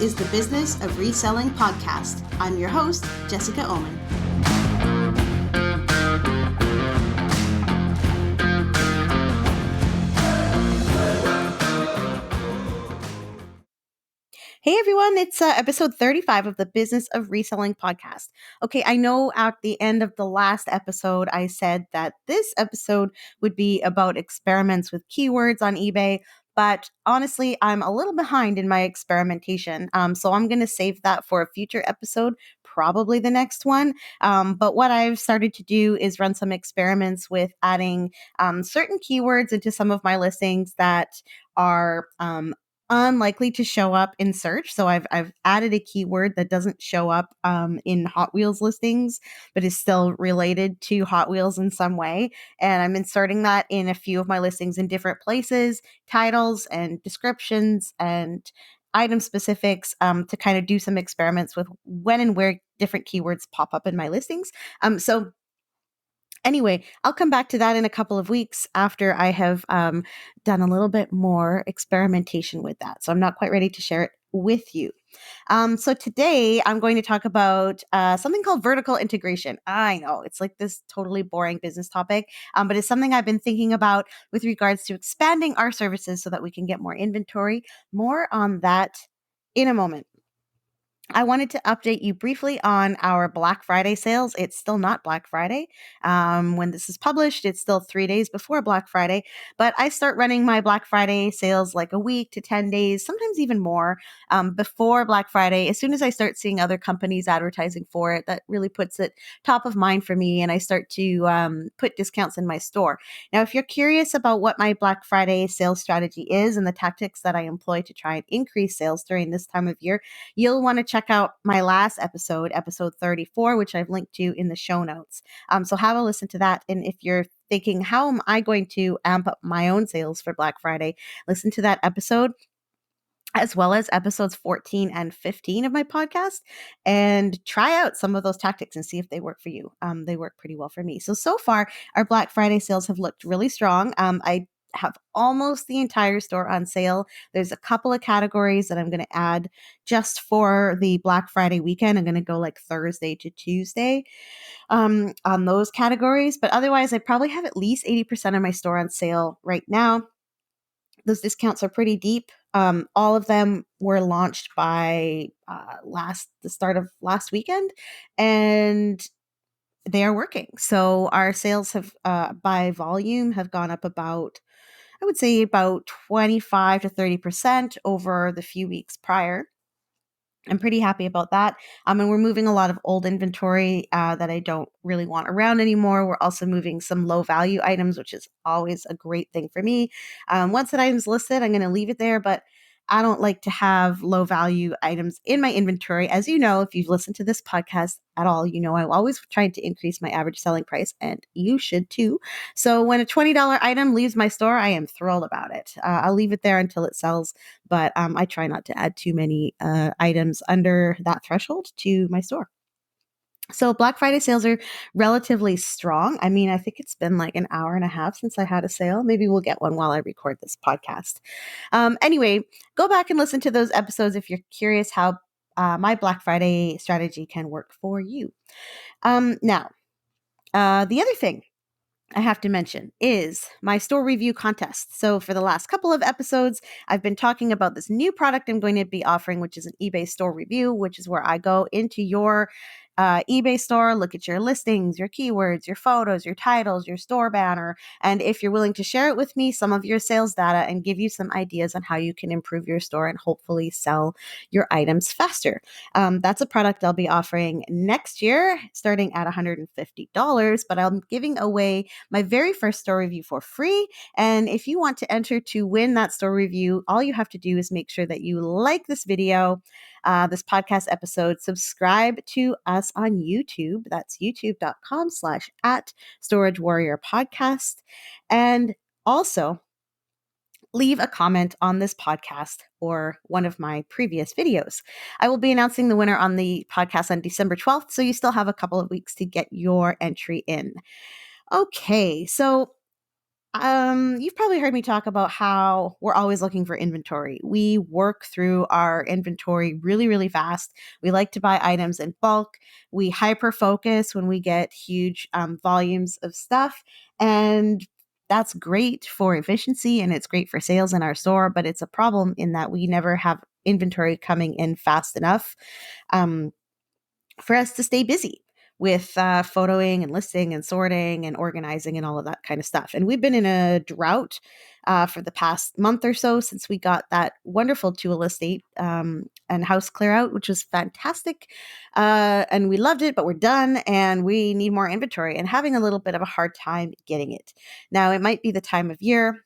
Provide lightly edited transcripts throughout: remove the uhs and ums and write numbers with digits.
is the Business of Reselling podcast. I'm your host, Jessica Oman. Hey everyone, it's episode 35 of the Business of Reselling podcast. Okay, I know at the end of the last episode, I said that this episode would be about experiments with keywords on eBay, but honestly, I'm a little behind in my experimentation. So I'm going to save that for a future episode, probably the next one. But what I've started to do is run some experiments with adding certain keywords into some of my listings that are unlikely to show up in search. So I've added a keyword that doesn't show up in Hot Wheels listings, but is still related to Hot Wheels in some way. And I'm inserting that in a few of my listings in different places, titles and descriptions and item specifics to kind of do some experiments with when and where different keywords pop up in my listings. So anyway, I'll come back to that in a couple of weeks after I have done a little bit more experimentation with that. So I'm not quite ready to share it with you. So today I'm going to talk about something called vertical integration. I know it's like this totally boring business topic, but it's something I've been thinking about with regards to expanding our services so that we can get more inventory. More on that in a moment. I wanted to update you briefly on our Black Friday sales. It's still not Black Friday. When this is published, it's still 3 days before Black Friday, but I start running my Black Friday sales like a week to 10 days, sometimes even more, before Black Friday. As soon as I start seeing other companies advertising for it, that really puts it top of mind for me, and I start to put discounts in my store. Now, if you're curious about what my Black Friday sales strategy is and the tactics that I employ to try and increase sales during this time of year, you'll want to check out my last episode, episode 34, which I've linked to in the show notes. So have a listen to that. And if you're thinking, how am I going to amp up my own sales for Black Friday? Listen to that episode, as well as episodes 14 and 15 of my podcast, and try out some of those tactics and see if they work for you. They work pretty well for me. So far, our Black Friday sales have looked really strong. I have almost the entire store on sale. There's a couple of categories that I'm going to add just for the Black Friday weekend. I'm going to go like Thursday to Tuesday on those categories. But otherwise, I probably have at least 80% of my store on sale right now. Those discounts are pretty deep. All of them were launched by the start of last weekend, and they are working. So our sales have, by volume, have gone up about, I would say, about 25 to 30% over the few weeks prior. I'm pretty happy about that. And we're moving a lot of old inventory that I don't really want around anymore. We're also moving some low value items, which is always a great thing for me. Once an item's listed, I'm going to leave it there, but I don't like to have low value items in my inventory. As you know, if you've listened to this podcast at all, you know I'm always trying to increase my average selling price, and you should too. So when a $20 item leaves my store, I am thrilled about it. I'll leave it there until it sells, but I try not to add too many items under that threshold to my store. So Black Friday sales are relatively strong. I mean, I think it's been like an hour and a half since I had a sale. Maybe we'll get one while I record this podcast. Anyway, go back and listen to those episodes if you're curious how my Black Friday strategy can work for you. Now, the other thing I have to mention is my store review contest. So for the last couple of episodes, I've been talking about this new product I'm going to be offering, which is an eBay store review, which is where I go into your eBay store, look at your listings, your keywords, your photos, your titles, your store banner, and if you're willing to share it with me, some of your sales data, and give you some ideas on how you can improve your store and hopefully sell your items faster. That's a product I'll be offering next year, starting at $150, but I'm giving away my very first store review for free. And if you want to enter to win that store review, all you have to do is make sure that you like this video, this podcast episode, subscribe to us on YouTube. That's youtube.com/@StorageWarriorPodcast. And also leave a comment on this podcast or one of my previous videos. I will be announcing the winner on the podcast on December 12th, so you still have a couple of weeks to get your entry in. Okay, so You've probably heard me talk about how we're always looking for inventory. We work through our inventory really, really fast. We like to buy items in bulk. We hyper focus when we get huge volumes of stuff. And that's great for efficiency and it's great for sales in our store, but it's a problem in that we never have inventory coming in fast enough. Um, for us to stay busy with photoing and listing and sorting and organizing and all of that kind of stuff. And we've been in a drought for the past month or so since we got that wonderful tool estate and house clear out, which was fantastic. And we loved it, but we're done and we need more inventory and having a little bit of a hard time getting it. Now, it might be the time of year.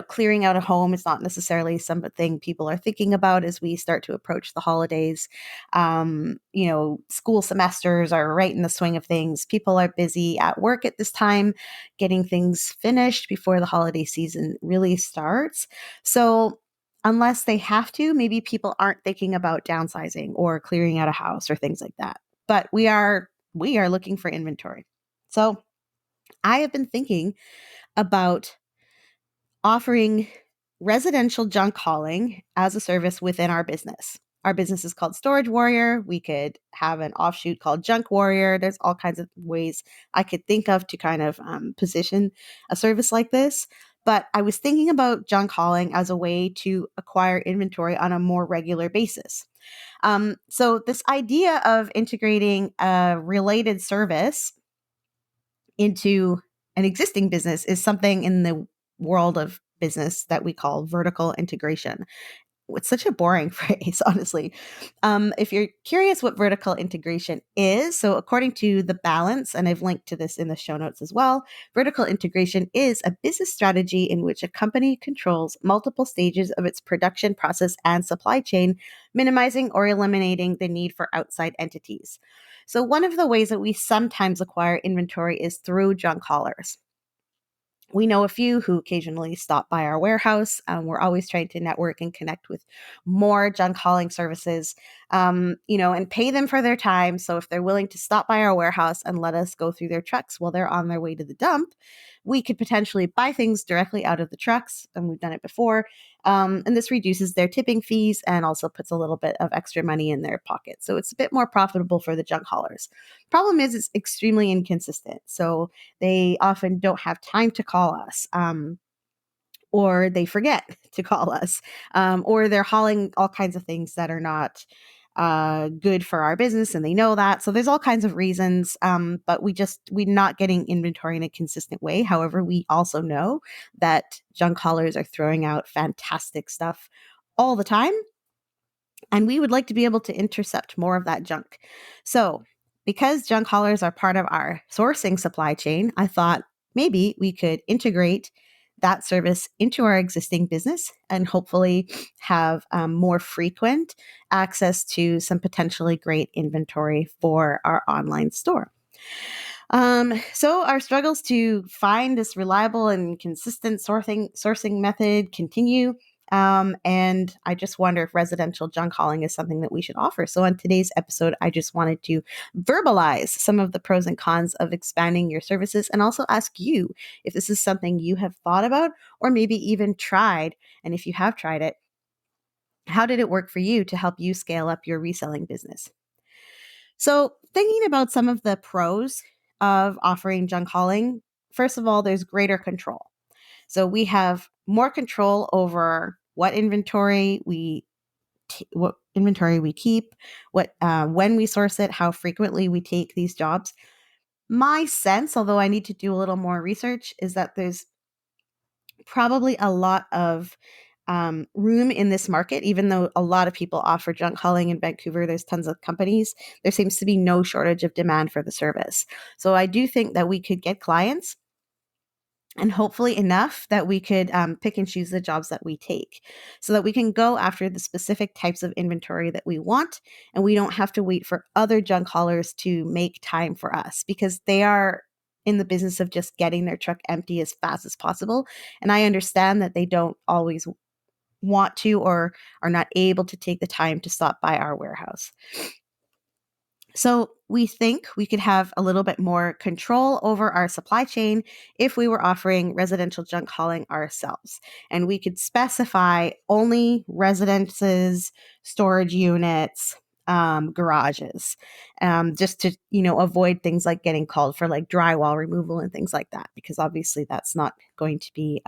Clearing out a home is not necessarily something people are thinking about as we start to approach the holidays. School semesters are right in the swing of things. People are busy at work at this time, getting things finished before the holiday season really starts. So, unless they have to, maybe people aren't thinking about downsizing or clearing out a house or things like that. But we are looking for inventory. So, I have been thinking about offering residential junk hauling as a service within our business. Our business is called Storage Warrior. We could have an offshoot called Junk Warrior. There's all kinds of ways I could think of to kind of position a service like this. But I was thinking about junk hauling as a way to acquire inventory on a more regular basis. So, this idea of integrating a related service into an existing business is something in the world of business that we call vertical integration. It's such a boring phrase, honestly. If you're curious what vertical integration is, so according to The Balance, and I've linked to this in the show notes as well, vertical integration is a business strategy in which a company controls multiple stages of its production process and supply chain, minimizing or eliminating the need for outside entities. So, one of the ways that we sometimes acquire inventory is through junk haulers. We know a few who occasionally stop by our warehouse. We're always trying to network and connect with more junk hauling services, and pay them for their time. So if they're willing to stop by our warehouse and let us go through their trucks while they're on their way to the dump, we could potentially buy things directly out of the trucks. And we've done it before. And this reduces their tipping fees and also puts a little bit of extra money in their pocket. So it's a bit more profitable for the junk haulers. Problem is, it's extremely inconsistent. So they often don't have time to call us, or they forget to call us, or they're hauling all kinds of things that are not good for our business, and they know that. So there's all kinds of reasons, but we're not getting inventory in a consistent way. However, we also know that junk haulers are throwing out fantastic stuff all the time. And we would like to be able to intercept more of that junk. So, because junk haulers are part of our sourcing supply chain, I thought maybe we could integrate that service into our existing business and hopefully have more frequent access to some potentially great inventory for our online store. So our struggles to find this reliable and consistent sourcing method continue. And I just wonder if residential junk hauling is something that we should offer. So on today's episode, I just wanted to verbalize some of the pros and cons of expanding your services and also ask you if this is something you have thought about or maybe even tried. And if you have tried it, how did it work for you to help you scale up your reselling business? So, thinking about some of the pros of offering junk hauling, first of all, there's greater control. So, we have more control over what inventory we keep, what when we source it, how frequently we take these jobs. My sense, although I need to do a little more research, is that there's probably a lot of room in this market, even though a lot of people offer junk hauling in Vancouver. There's tons of companies. There seems to be no shortage of demand for the service. So I do think that we could get clients and hopefully enough that we could pick and choose the jobs that we take so that we can go after the specific types of inventory that we want. And we don't have to wait for other junk haulers to make time for us because they are in the business of just getting their truck empty as fast as possible. And I understand that they don't always want to or are not able to take the time to stop by our warehouse. So we think we could have a little bit more control over our supply chain if we were offering residential junk hauling ourselves. And we could specify only residences, storage units, garages, just to, avoid things like getting called for like drywall removal and things like that, because obviously that's not going to be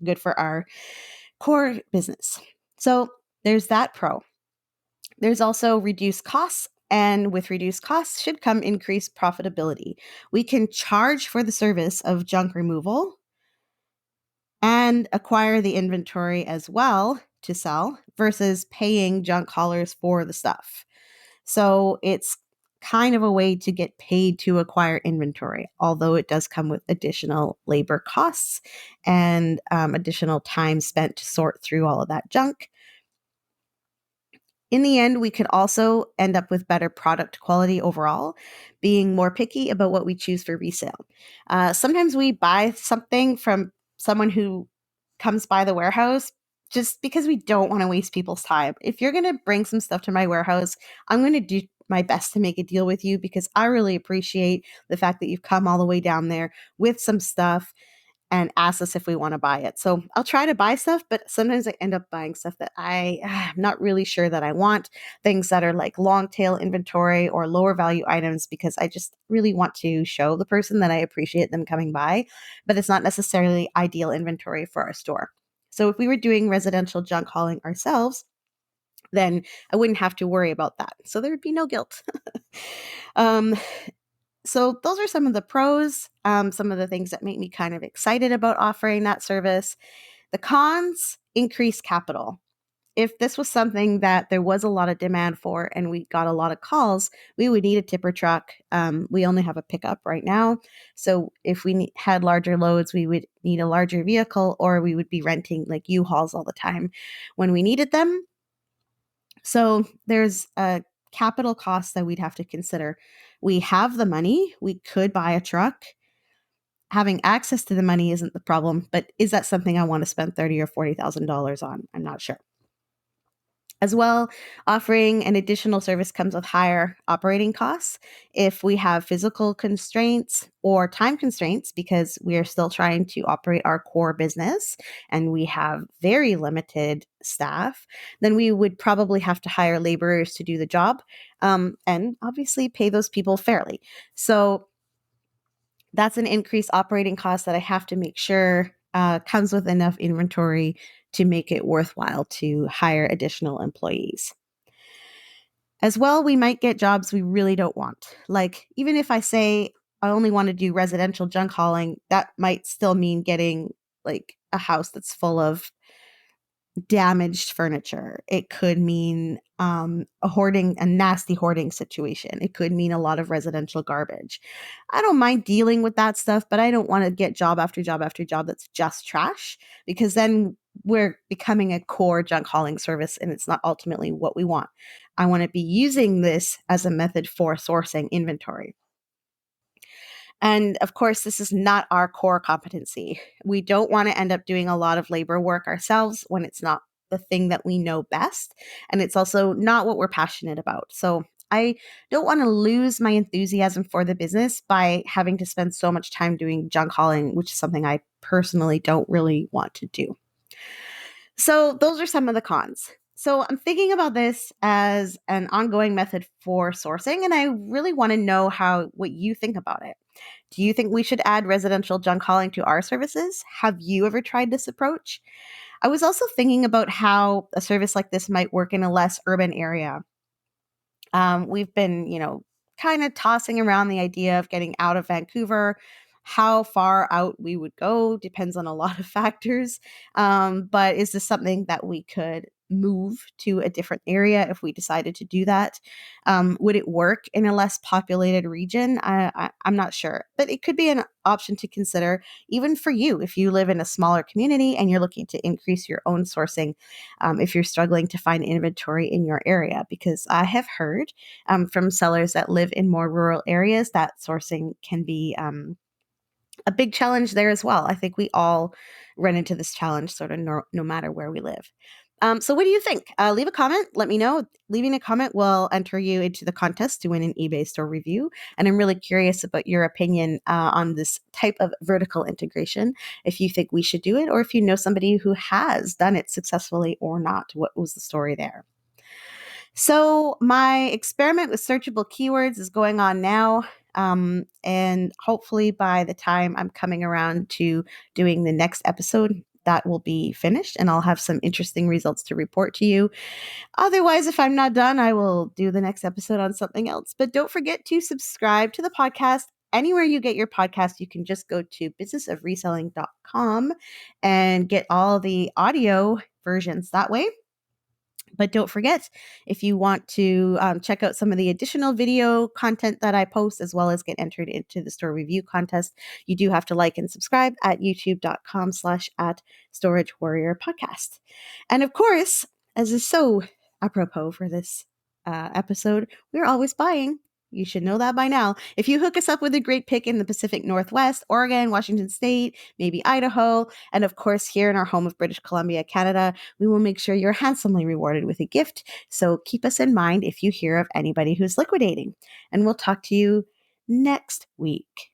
good for our core business. So there's that pro. There's also reduced costs, and with reduced costs should come increased profitability. We can charge for the service of junk removal and acquire the inventory as well to sell versus paying junk haulers for the stuff. So it's kind of a way to get paid to acquire inventory, although it does come with additional labor costs and additional time spent to sort through all of that junk. In the end, we could also end up with better product quality overall, being more picky about what we choose for resale. Sometimes we buy something from someone who comes by the warehouse just because we don't want to waste people's time. If you're going to bring some stuff to my warehouse, I'm going to do my best to make a deal with you because I really appreciate the fact that you've come all the way down there with some stuff and ask us if we want to buy it. So I'll try to buy stuff, but sometimes I end up buying stuff that I'm not really sure that I want, things that are like long tail inventory or lower value items, because I just really want to show the person that I appreciate them coming by, but it's not necessarily ideal inventory for our store. So if we were doing residential junk hauling ourselves, then I wouldn't have to worry about that. So there would be no guilt. um, so those are some of the pros, some of the things that make me kind of excited about offering that service. The cons: increased capital. If this was something that there was a lot of demand for and we got a lot of calls, we would need a tipper truck. We only have a pickup right now. So if we had larger loads, we would need a larger vehicle, or we would be renting like U-Hauls all the time when we needed them. So there's a capital cost that we'd have to consider. We have the money, we could buy a truck. Having access to the money isn't the problem, but is that something I want to spend $30,000 or $40,000 on? I'm not sure. As well, offering an additional service comes with higher operating costs if we have physical constraints or time constraints, because we are still trying to operate our core business and we have very limited staff. Then we would probably have to hire laborers to do the job, and obviously pay those people fairly. So that's an increased operating cost that I have to make sure comes with enough inventory to make it worthwhile to hire additional employees. As well, we might get jobs we really don't want. Like, even if I say I only want to do residential junk hauling, that might still mean getting like a house that's full of damaged furniture. It could mean a nasty hoarding situation. It could mean a lot of residential garbage. I don't mind dealing with that stuff, but I don't want to get job after job after job that's just trash, because then we're becoming a core junk hauling service and it's not ultimately what we want. I want to be using this as a method for sourcing inventory. And of course, this is not our core competency. We don't want to end up doing a lot of labor work ourselves when it's not the thing that we know best. And it's also not what we're passionate about. So I don't want to lose my enthusiasm for the business by having to spend so much time doing junk hauling, which is something I personally don't really want to do. So those are some of the cons. So I'm thinking about this as an ongoing method for sourcing, and I really want to know what you think about it. Do you think we should add residential junk hauling to our services? Have you ever tried this approach? I was also thinking about how a service like this might work in a less urban area. We've been, kind of tossing around the idea of getting out of Vancouver. How far out we would go depends on a lot of factors. But is this something that we could move to a different area if we decided to do that? Would it work in a less populated region? I'm not sure, but it could be an option to consider even for you if you live in a smaller community and you're looking to increase your own sourcing, if you're struggling to find inventory in your area. Because I have heard from sellers that live in more rural areas that sourcing can be a big challenge there as well. I think we all run into this challenge sort of no matter where we live. So what do you think? Leave a comment. Let me know. Leaving a comment will enter you into the contest to win an eBay store review. And I'm really curious about your opinion on this type of vertical integration. If you think we should do it, or if you know somebody who has done it successfully or not. What was the story there? So my experiment with searchable keywords is going on now. And hopefully by the time I'm coming around to doing the next episode, that will be finished and I'll have some interesting results to report to you. Otherwise, if I'm not done, I will do the next episode on something else. But don't forget to subscribe to the podcast. Anywhere you get your podcast, you can just go to businessofreselling.com and get all the audio versions that way. But don't forget, if you want to check out some of the additional video content that I post, as well as get entered into the store review contest, you do have to like and subscribe at youtube.com/at Storage Warrior Podcast. And of course, as is so apropos for this episode, we're always buying. You should know that by now. If you hook us up with a great pick in the Pacific Northwest, Oregon, Washington State, maybe Idaho, and of course here in our home of British Columbia, Canada, we will make sure you're handsomely rewarded with a gift. So keep us in mind if you hear of anybody who's liquidating. And we'll talk to you next week.